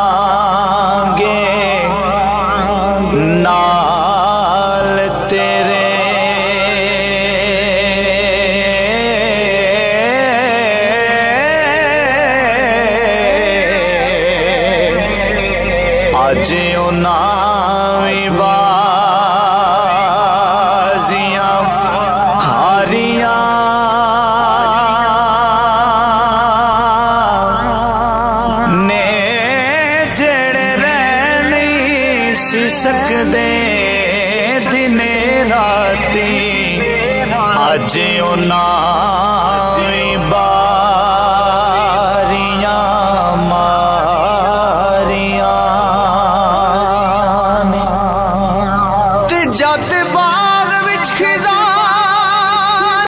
सिमरांगे नाल तेरे अज उन्हां बाजियां हारियां ने जेड़े रह नहीं सी सकदे दिने राती अज उन्हां